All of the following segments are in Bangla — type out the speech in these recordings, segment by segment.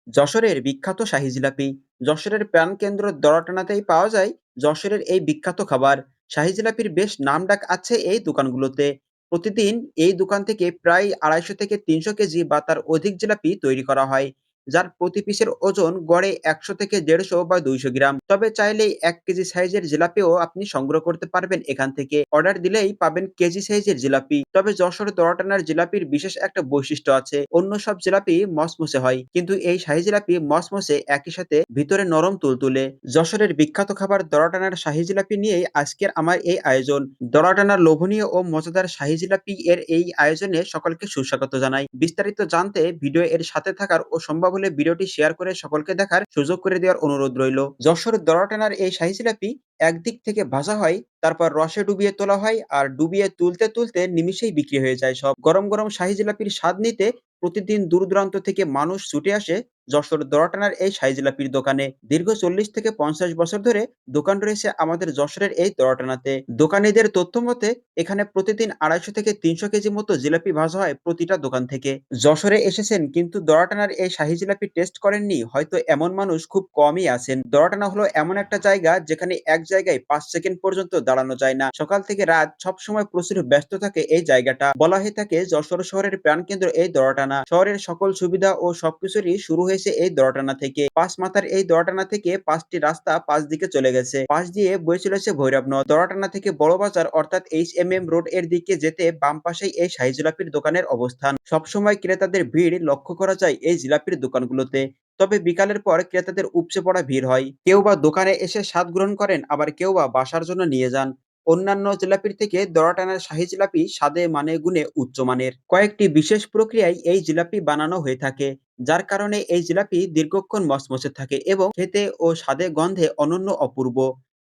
যশোরের বিখ্যাত শাহী জিলাপি। যশোরের প্রাণকেন্দ্র দরাটানাতেই পাওয়া যায় যশোরের এই বিখ্যাত খাবার। শাহী জিলাপির বেশ নামডাক আছে এই দোকানগুলোতে। প্রতিদিন এই দোকান থেকে প্রায় ২৫০ থেকে ৩০০ কেজি বা তার অধিক জিলাপি তৈরি করা হয়, যার প্রতি পিসের ওজন গড়ে ১০০ থেকে ১৫০ বা ২০০ গ্রাম। তবে চাইলেই ১ কেজি সাইজের জিলাপিও আপনি সংগ্রহ করতে পারবেন এখান থেকে। অর্ডার দিলেই পাবেন কেজি সাইজের জিলাপি। তবে যশোর দরাটানার জিলাপির বিশেষ একটা বৈশিষ্ট্য আছে। অন্য সব জিলাপি মচমচে হয়, কিন্তু এই শাহী জিলাপি মচমচে একই সাথে ভিতরে নরম তুলতুলে। যশোরের বিখ্যাত খাবার দরাটানার শাহী জিলাপি নিয়েই আজকের আমার এই আয়োজন। দরাটানার লোভনীয় ও মজাদার শাহী জিলাপি এর এই আয়োজনে সকলকে সুস্বাগত জানাই। বিস্তারিত জানতে ভিডিও এর সাথে থাকার ও সম্ভব হলে ভিডিওটি শেয়ার করে সকলকে দেখার সুযোগ করে দেওয়ার অনুরোধ রইল। যশোর দরাটানার এই শাহী জিলাপি একদিক থেকে ভাজা হয়, তারপর রসে ডুবিয়ে তোলা হয়, আর ডুবিয়ে তুলতে তুলতে নিমিষেই বিক্রি হয়ে যায় সব। গরম গরম শাহী জিলাপির স্বাদ নিতে প্রতিদিন দূর দূরান্ত থেকে মানুষ ছুটে আসে যশোর দরাটানার এই শাহী জিলাপির দোকানে। দীর্ঘ ৪০ থেকে ৫০ বছর ধরে দোকান রয়েছে আমাদের যশোরের এই দরাটানাতে। দোকানীদের তথ্য মতে এখানে প্রতিদিন ২৫০ থেকে ৩০০ কেজি মতো জিলাপি ভাজা হয় প্রতিটা দোকান থেকে। যশোরে এসেছেন কিন্তু দরাটানার এই শাহী জিলাপি টেস্ট করেননি হয়তো এমন মানুষ খুব কমই আছেন। দরাটানা হলো এমন একটা জায়গা যেখানে এক জায়গায় ৫ সেকেন্ড পর্যন্ত দাঁড়ানো যায় না। সকাল থেকে রাত সবসময় প্রচুর ব্যস্ত থাকে এই জায়গাটা। বলা হয়ে থাকে যশোর শহরের প্রাণকেন্দ্র এই দরাটানা। শহরের সকল সুবিধা ও সবকিছুরই শুরু হয়েছে এই দরাটানা থেকে। পাঁচ মাথার এই দরাটানা থেকে ৫টি রাস্তা ৫ দিকে চলে গেছে। পাশ দিয়ে বয়ে চলেছে ভৈরব নদ। দরাটানা থেকে বড় বাজার অর্থাৎ HMM রোড এর দিকে যেতে বাম পাশেই এই শাহী জিলাপির দোকানের অবস্থান। সবসময় ক্রেতাদের ভিড় লক্ষ্য করা যায় এই জিলাপির দোকানগুলোতে। তবে বিকালের পর ক্রেতাদের উপচে পড়া ভিড় হয়। কেউ বা দোকানে এসে স্বাদ গ্রহণ করেন, আবার কেউ বা বাসার জন্য নিয়ে যান। অন্যান্য জিলাপির থেকে দরাটানার শাহী জিলাপি স্বাদে মানে গুণে উচ্চমানের। কয়েকটি বিশেষ প্রক্রিয়ায় এই জিলাপি বানানো হয়ে থাকে, যার কারণে এই জিলাপি দীর্ঘক্ষণ মচমচে থাকে এবং খেতে ও স্বাদে গন্ধে অনন্য অপূর্ব।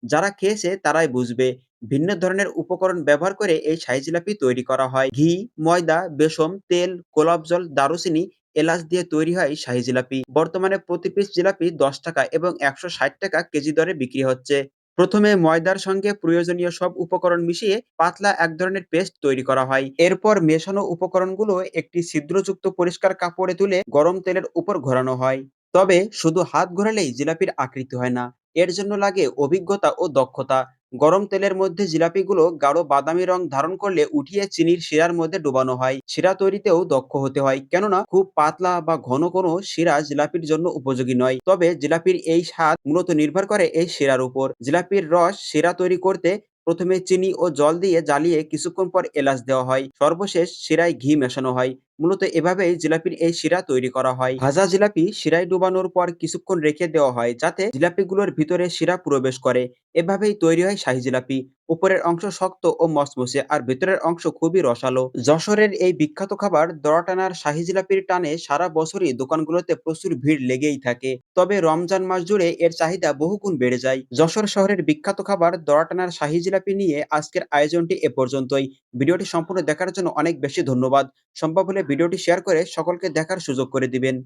যারা খেয়েছে তারাই বুঝবে। ভিন্ন ধরনের উপকরণ ব্যবহার করে এই শাহী জিলাপি তৈরি করা হয়। ঘি, ময়দা, বেসন, তেল, গোলাপ জল, দারুচিনি, এলাচ দিয়ে তৈরি হয় শাহী জিলাপি। বর্তমানে প্রতি পিস জিলাপি ১০ টাকা এবং ১৬০ টাকা কেজি দরে বিক্রি হচ্ছে। প্রথমে ময়দার সঙ্গে প্রয়োজনীয় সব উপকরণ মিশিয়ে পাতলা এক ধরনের পেস্ট তৈরি করা হয়। এরপর মেশানো উপকরণগুলো একটি ছিদ্রযুক্ত পরিষ্কার কাপড়ে তুলে গরম তেলের উপর ঘোরানো হয়। তবে শুধু হাত ঘোরালেই জিলাপির আকৃতি হয় না, এর জন্য লাগে অভিজ্ঞতা ও দক্ষতা। গরম তেলের মধ্যে জিলাপিগুলো গাঢ় বাদামি রং ধারণ করলে উঠিয়ে চিনির শিরার মধ্যে ডোবানো হয়। শিরা তৈরিতেও দক্ষ হতে হয়, কেননা খুব পাতলা বা ঘন কোনো শিরা জিলাপির জন্য উপযোগী নয়। তবে জিলাপির এই স্বাদ মূলত নির্ভর করে এই শিরার উপর। জিলাপির রস শিরা তৈরি করতে প্রথমে চিনি ও জল দিয়ে জ্বালিয়ে কিছুক্ষণ পর এলাচ দেওয়া হয়, সর্বশেষ শিরায় ঘি মেশানো হয়। মূলত এভাবেই জিলাপির এই শিরা তৈরি করা হয়। ভাজা জিলাপি শিরায় ডুবানোর পর কিছুক্ষণ রেখে দেওয়া হয় যাতে জিলাপিগুলোর ভিতরে শিরা প্রবেশ করে। এভাবেই তৈরি হয় শাহী জিলাপি। উপরের অংশ শক্ত ও মচমচে, আর ভেতরের অংশ খুবই রসালো। যশোরের এই বিখ্যাত খাবার দরাটানার শাহী জিলাপির টানে সারা বছরই দোকানগুলোতে প্রচুর ভিড় লেগেই থাকে। তবে রমজান মাস জুড়ে এর চাহিদা বহুগুণ বেড়ে যায়। যশোর শহরের বিখ্যাত খাবার দরাটানার শাহী জিলাপি নিয়ে আজকের আয়োজনটি এ পর্যন্তই। ভিডিওটি সম্পূর্ণ দেখার জন্য অনেক বেশি ধন্যবাদ। সম্ভব হলে ভিডিওটি শেয়ার করে সকলকে দেখার সুযোগ করে দিবেন।